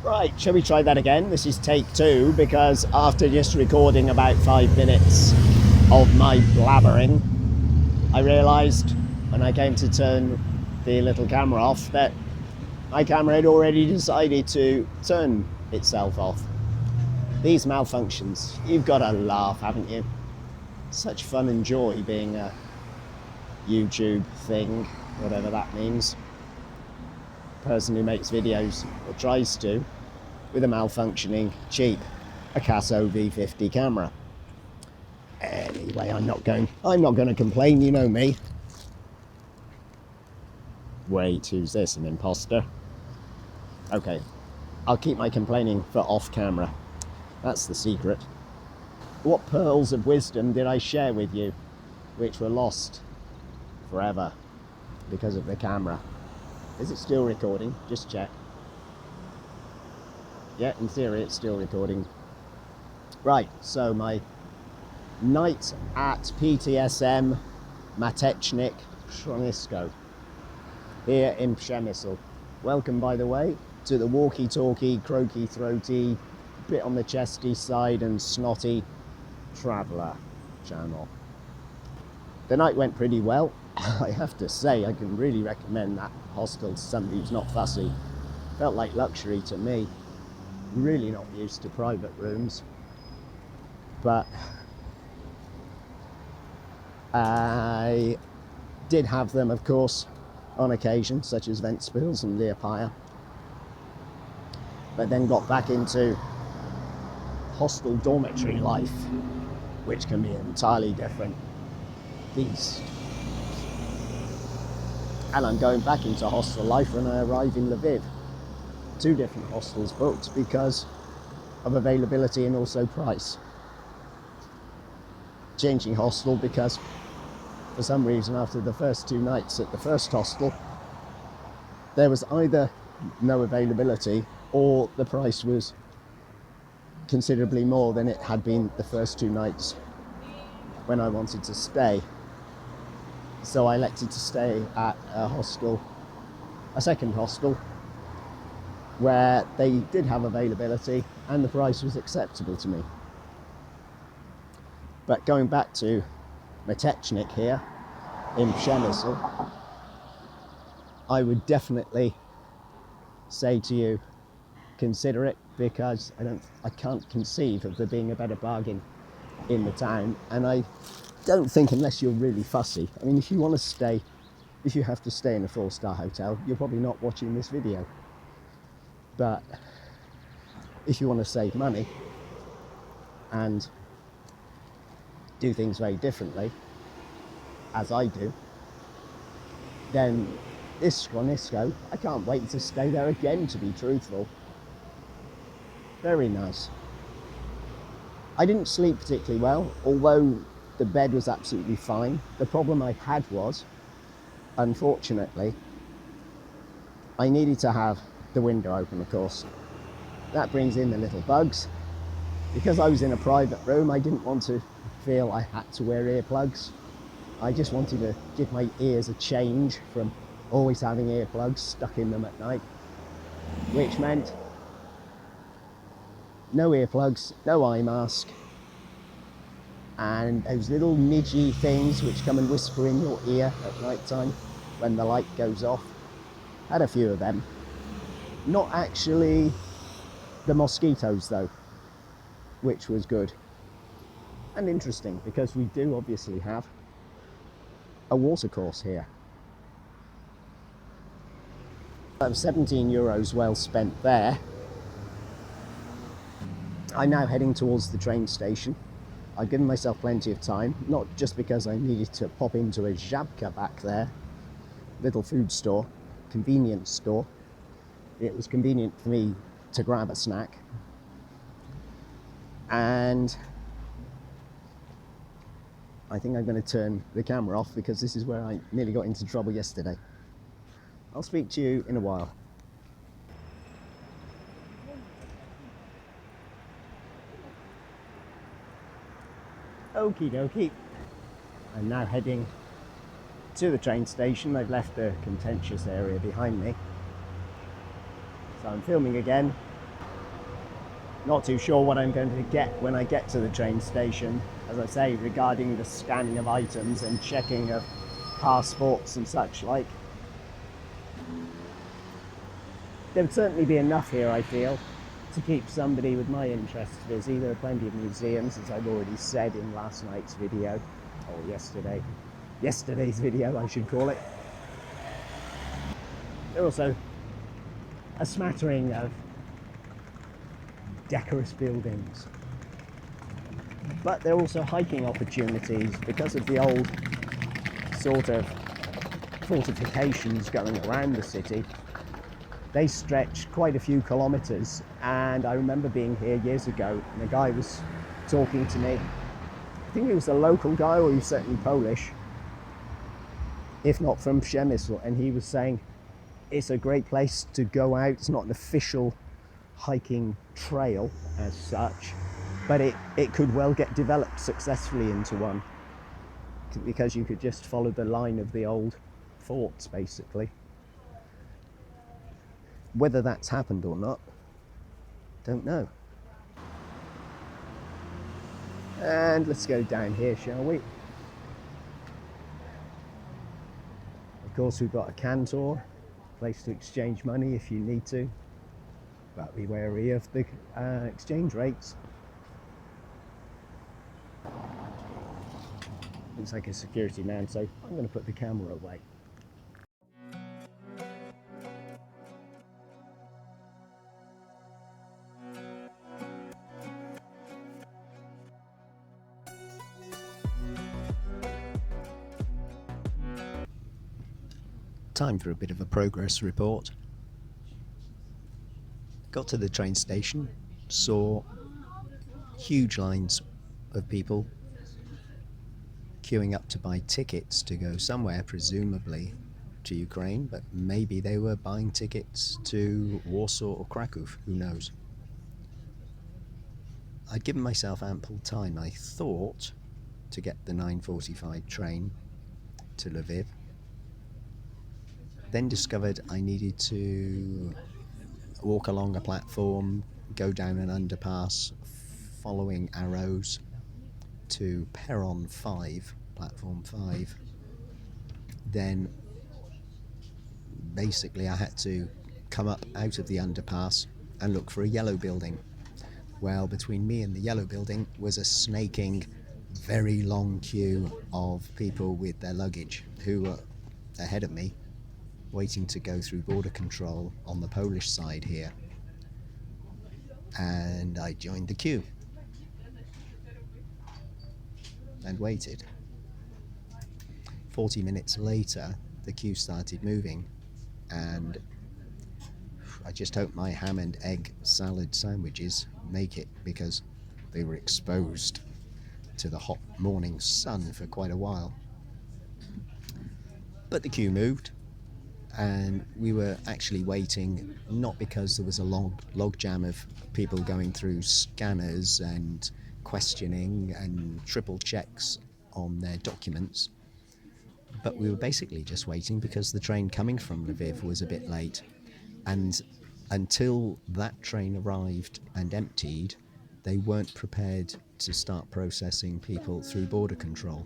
Right, shall we try that again? This is take 2, because after just recording about 5 minutes of my blabbering, I realised when I came to turn the little camera off that my camera had already decided to turn itself off. These malfunctions, you've got to laugh, haven't you? Such fun and joy being a YouTube thing, whatever that means. Person who makes videos, or tries to, with a malfunctioning, cheap Picasso V50 camera. Anyway, I'm not going to complain, you know me. Wait, who's this, an imposter? Okay, I'll keep my complaining for off camera. That's the secret. What pearls of wisdom did I share with you, which were lost forever because of the camera? Is it still recording? Just check. Yeah, in theory it's still recording. Right, so my night at PTSM Matecznik Shronisko here in Przemysl. Welcome, by the way, to the walkie-talkie, croaky-throaty, bit on the chesty side and snotty traveller channel. The night went pretty well. I have to say, I can really recommend that hostel to somebody who's not fussy. Felt like luxury to me. Really not used to private rooms, but I did have them, of course, on occasion, such as Ventspils and Liepāja, but then got back into hostel dormitory life, which can be an entirely different beast. And I'm going back into hostel life when I arrive in Lviv. 2 different hostels booked because of availability and also price. Changing hostel because for some reason after the first 2 nights at the first hostel there was either no availability or the price was considerably more than it had been the first 2 nights when I wanted to stay. So I elected to stay at a second hostel, where they did have availability and the price was acceptable to me. But going back to Matecznik here in Przemysl, I would definitely say to you, consider it, because I can't conceive of there being a better bargain in the town. And I don't think, unless you're really fussy, I mean, if you have to stay in a 4-star hotel, you're probably not watching this video. But if you want to save money and do things very differently, as I do, then this Shronisko, I can't wait to stay there again, to be truthful. Very nice. I didn't sleep particularly well, although the bed was absolutely fine. The problem I had was, unfortunately, I needed to have the window open, of course. That brings in the little bugs. Because I was in a private room, I didn't want to feel I had to wear earplugs. I just wanted to give my ears a change from always having earplugs stuck in them at night, which meant no earplugs, no eye mask, and those little midgy things which come and whisper in your ear at night time when the light goes off. Had a few of them. Not actually the mosquitoes though, which was good and interesting, because we do obviously have a water course here. 17 euros well spent there. I'm now heading towards the train station. I've given myself plenty of time, not just because I needed to pop into a Żabka back there, little food store, convenience store. It was convenient for me to grab a snack. And I think I'm going to turn the camera off, because this is where I nearly got into trouble yesterday. I'll speak to you in a while. Okie dokie. I'm now heading to the train station. I've left the contentious area behind me. So I'm filming again. Not too sure what I'm going to get when I get to the train station, as I say, regarding the scanning of items and checking of passports and such like. There would certainly be enough here, I feel, to keep somebody with my interests busy. There are plenty of museums, as I've already said in last night's video, or yesterday's video I should call it. There are also a smattering of decorous buildings. But there are also hiking opportunities because of the old sort of fortifications going around the city. They stretch quite a few kilometres, and I remember being here years ago and a guy was talking to me. I think he was a local guy, or he was certainly Polish, if not from Przemysl, and he was saying it's a great place to go out. It's not an official hiking trail as such, but it could well get developed successfully into one, because you could just follow the line of the old forts basically. Whether that's happened or not, don't know. And let's go down here, shall we? Of course, we've got a cantor, place to exchange money if you need to, but be wary of the exchange rates. Looks like a security man, so I'm going to put the camera away. Time for a bit of a progress report. Got to the train station, saw huge lines of people queuing up to buy tickets to go somewhere, presumably to Ukraine, but maybe they were buying tickets to Warsaw or Krakow, who knows. I'd given myself ample time, I thought, to get the 9:45 train to Lviv. Then discovered I needed to walk along a platform, go down an underpass, following arrows to Perron 5, platform 5. Then basically I had to come up out of the underpass and look for a yellow building. Well, between me and the yellow building was a snaking, very long queue of people with their luggage who were ahead of me, waiting to go through border control on the Polish side here. And I joined the queue and waited. 40 minutes later, the queue started moving, and I just hope my ham and egg salad sandwiches make it, because they were exposed to the hot morning sun for quite a while. But the queue moved, and we were actually waiting not because there was a log jam of people going through scanners and questioning and triple checks on their documents, but we were basically just waiting because the train coming from Lviv was a bit late, and until that train arrived and emptied, they weren't prepared to start processing people through border control.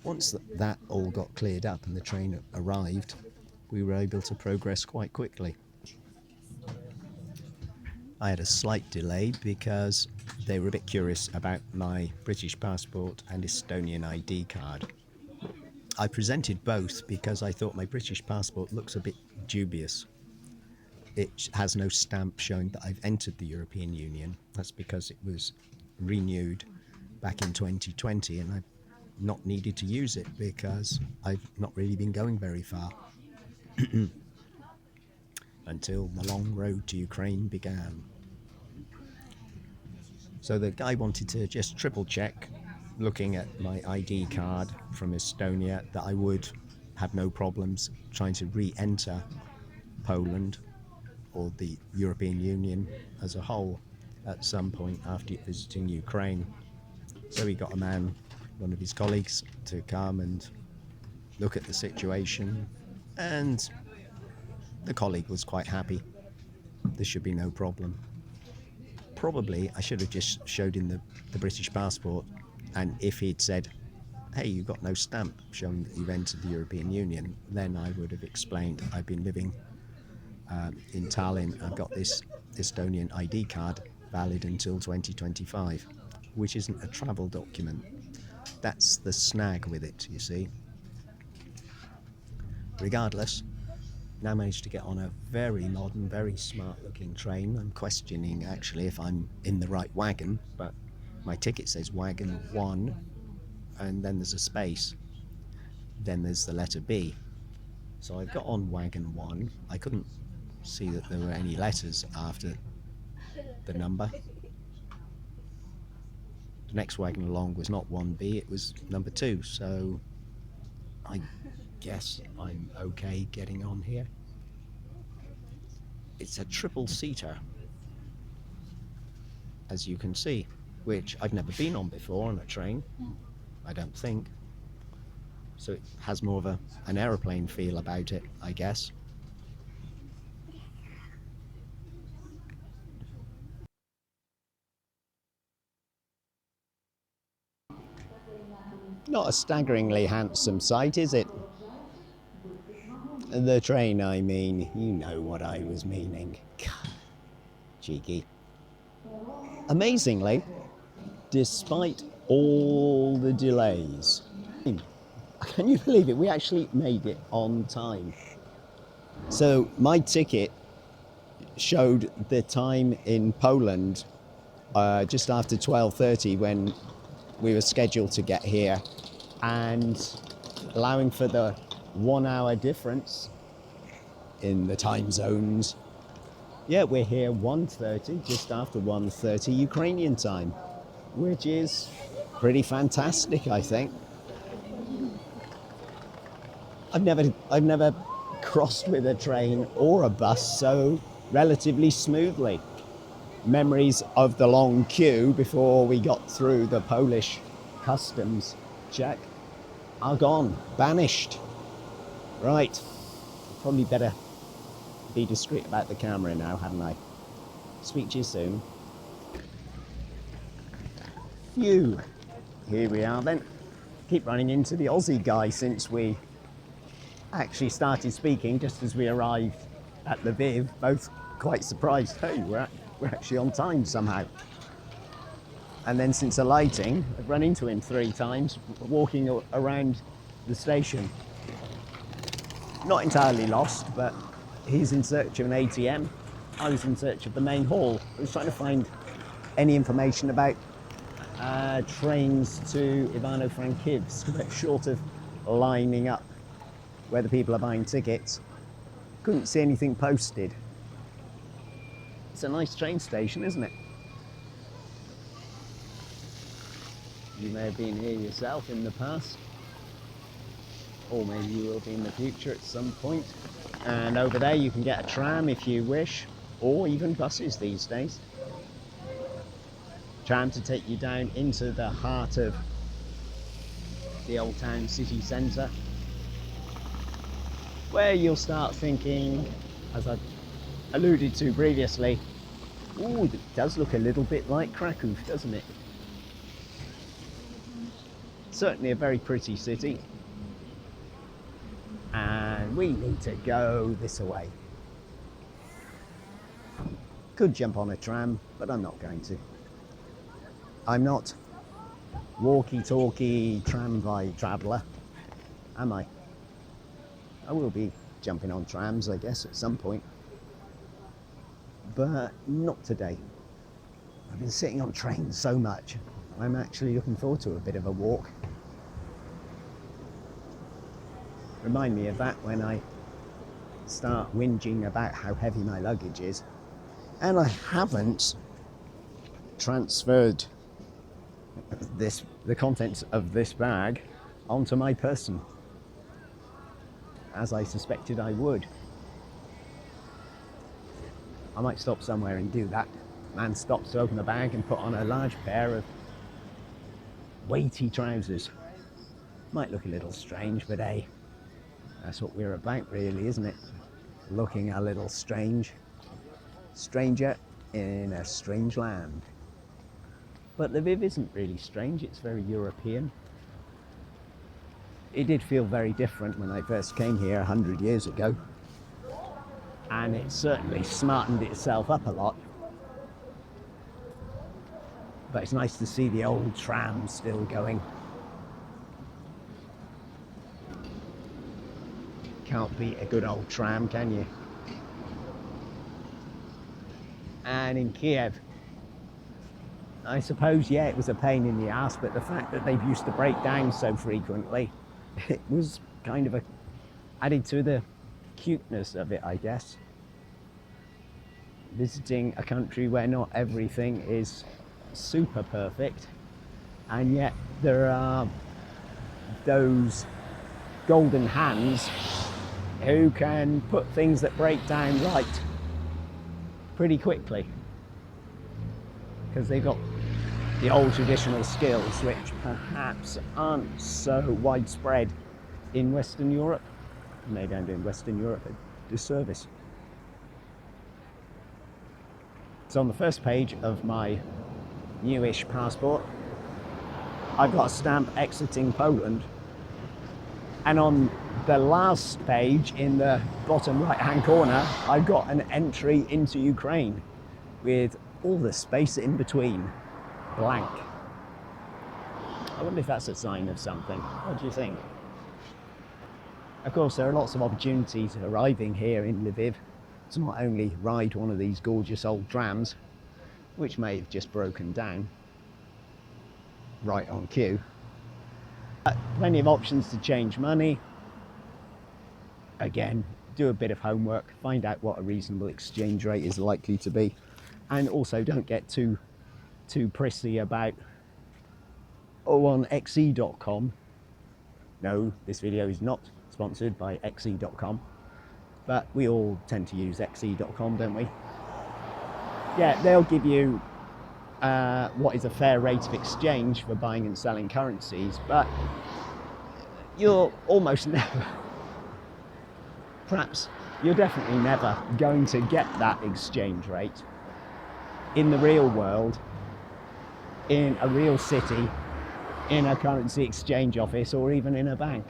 Once that all got cleared up and the train arrived, we were able to progress quite quickly. I had a slight delay because they were a bit curious about my British passport and Estonian ID card. I presented both because I thought my British passport looks a bit dubious. It has no stamp showing that I've entered the European Union. That's because it was renewed back in 2020, and I've not needed to use it because I've not really been going very far until the long road to Ukraine began. So the guy wanted to just triple check, looking at my ID card from Estonia, that I would have no problems trying to re-enter Poland or the European Union as a whole at some point after visiting Ukraine. So he got a man, one of his colleagues, to come and look at the situation, and the colleague was quite happy. There should be no problem. probably I should have just showed him the British passport, and if he'd said, hey, you've got no stamp showing that you've entered the European Union, then I would have explained I've been living in Tallinn. I've got this Estonian ID card valid until 2025, which isn't a travel document. That's the snag with it, you see. Regardless, now managed to get on a very modern, very smart looking train. I'm questioning actually if I'm in the right wagon, but my ticket says wagon 1, and then there's a space, then there's the letter B. So I've got on wagon 1. I couldn't see that there were any letters after the number. The next wagon along was not 1B, it was number 2, so I guess I'm okay getting on here. It's a triple-seater, as you can see, which I've never been on before on a train, I don't think. So it has more of an aeroplane feel about it, I guess. Not a staggeringly handsome sight, is it? The train, I mean. You know what I was meaning. Cheeky. Amazingly, despite all the delays, can you believe it? We actually made it on time. So my ticket showed the time in Poland just after 12:30 when we were scheduled to get here, and allowing for the 1 hour difference in the time zones. Yeah, we're here 1:30, just after 1:30 Ukrainian time, which is pretty fantastic, I think. I've never crossed with a train or a bus so relatively smoothly. Memories of the long queue before we got through the Polish customs check are gone, banished. Right, probably better be discreet about the camera now, hadn't I? Speak to you soon. Phew, here we are then. Keep running into the Aussie guy since we actually started speaking just as we arrived at Lviv, both quite surprised. Hey, we're actually on time somehow. And then since alighting, I've run into him 3 times walking around the station. Not entirely lost, but he's in search of an ATM. I was in search of the main hall. I was trying to find any information about trains to Ivano-Frankivsk, but short of lining up where the people are buying tickets, couldn't see anything posted. It's a nice train station, isn't it? You may have been here yourself in the past, or maybe you will be in the future at some point. And over there you can get a tram if you wish, or even buses these days. Tram to take you down into the heart of the old town city centre, where you'll start thinking, as I've alluded to previously, ooh, it does look a little bit like Krakow, doesn't it? Certainly a very pretty city. And we need to go this way. Could jump on a tram, but I'm not going to. I'm not walkie-talkie tramway traveller, am I? I will be jumping on trams, I guess, at some point. But not today. I've been sitting on trains so much. I'm actually looking forward to a bit of a walk. Remind me of that when I start whinging about how heavy my luggage is. And I haven't transferred the contents of this bag onto my person, as I suspected I would. I might stop somewhere and do that. Man stops to open the bag and put on a large pair of weighty trousers. Might look a little strange, but hey, that's what we're about really, isn't it? Looking a little strange. Stranger in a strange land. But Lviv isn't really strange, it's very European. It did feel very different when I first came here 100 years ago. And it certainly smartened itself up a lot. But it's nice to see the old tram still going. Can't beat a good old tram, can you? And in Kiev, I suppose, yeah, it was a pain in the ass, but the fact that they've used to break down so frequently, it was kind of added to the cuteness of it, I guess. Visiting a country where not everything is super perfect, and yet there are those golden hands who can put things that break down right pretty quickly, because they've got the old traditional skills which perhaps aren't so widespread in Western Europe. Maybe I'm doing Western Europe a disservice. So on the first page of my newish passport, I've got a stamp exiting Poland. And on the last page, in the bottom right-hand corner, I've got an entry into Ukraine with all the space in between blank. I wonder if that's a sign of something. What do you think? Of course, there are lots of opportunities arriving here in Lviv to not only ride one of these gorgeous old trams, which may have just broken down right on cue. Plenty of options to change money. Again, do a bit of homework, find out what a reasonable exchange rate is likely to be, and also don't get too prissy about on xe.com. No, this video is not sponsored by xe.com, but we all tend to use xe.com, don't we? Yeah, they'll give you what is a fair rate of exchange for buying and selling currencies, but you're almost never, perhaps you're definitely never going to get that exchange rate in the real world, in a real city, in a currency exchange office, or even in a bank.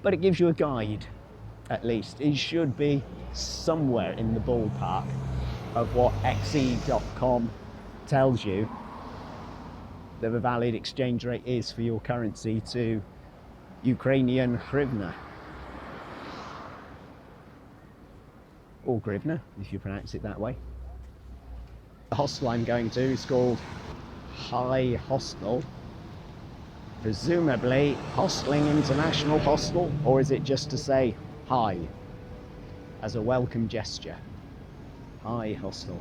But it gives you a guide, at least. It should be somewhere in the ballpark of what xe.com tells you that the valid exchange rate is for your currency to Ukrainian hryvnia. Or grivna, if you pronounce it that way. The hostel I'm going to is called Hostel. Presumably Hostelling International Hostel, or is it just to say hi as a welcome gesture? Hi Hostel.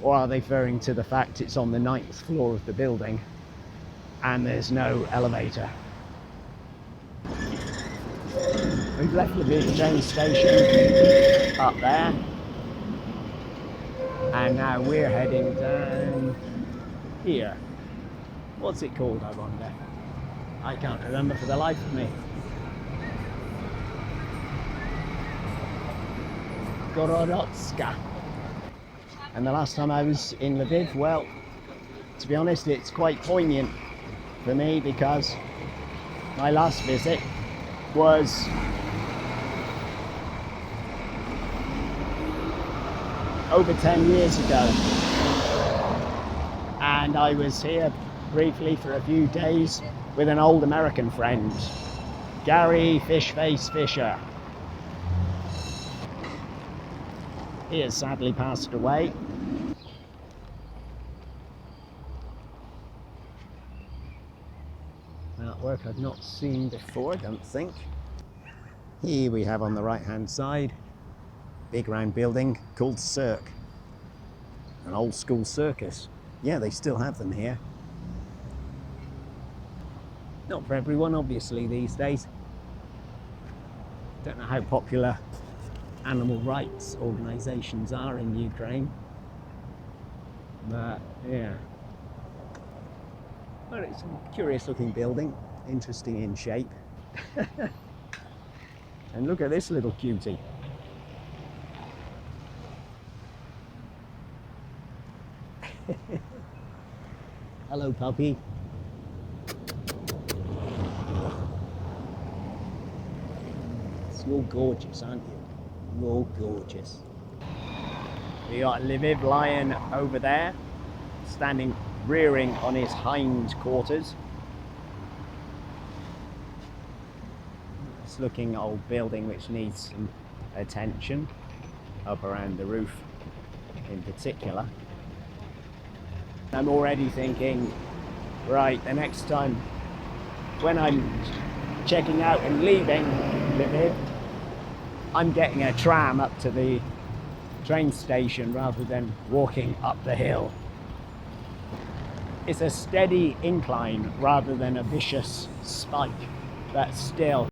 Or are they referring to the fact it's on the 9th floor of the building and there's no elevator? We've left the big train station up there, and now we're heading down here. What's it called, I wonder? I can't remember for the life of me. Gorodotska. And the last time I was in Lviv, well, to be honest, it's quite poignant for me, because my last visit was over 10 years ago, and I was here briefly for a few days with an old American friend, Gary Fishface Fisher. He has sadly passed away. Artwork I've not seen before, I don't think. Here we have on the right hand side, big round building called Cirque, an old school circus. Yeah, they still have them here. Not for everyone, obviously, these days. Don't know how popular animal rights organisations are in Ukraine, but yeah. Well, it's a curious looking building, interesting in shape. And look at this little cutie. Hello, puppy. You're gorgeous, aren't you? You're gorgeous. We got Lviv lion over there, standing rearing on his hind quarters. It's looking old building which needs some attention, up around the roof in particular. I'm already thinking, right, the next time when I'm checking out and leaving Lviv, I'm getting a tram up to the train station rather than walking up the hill. It's a steady incline rather than a vicious spike, but still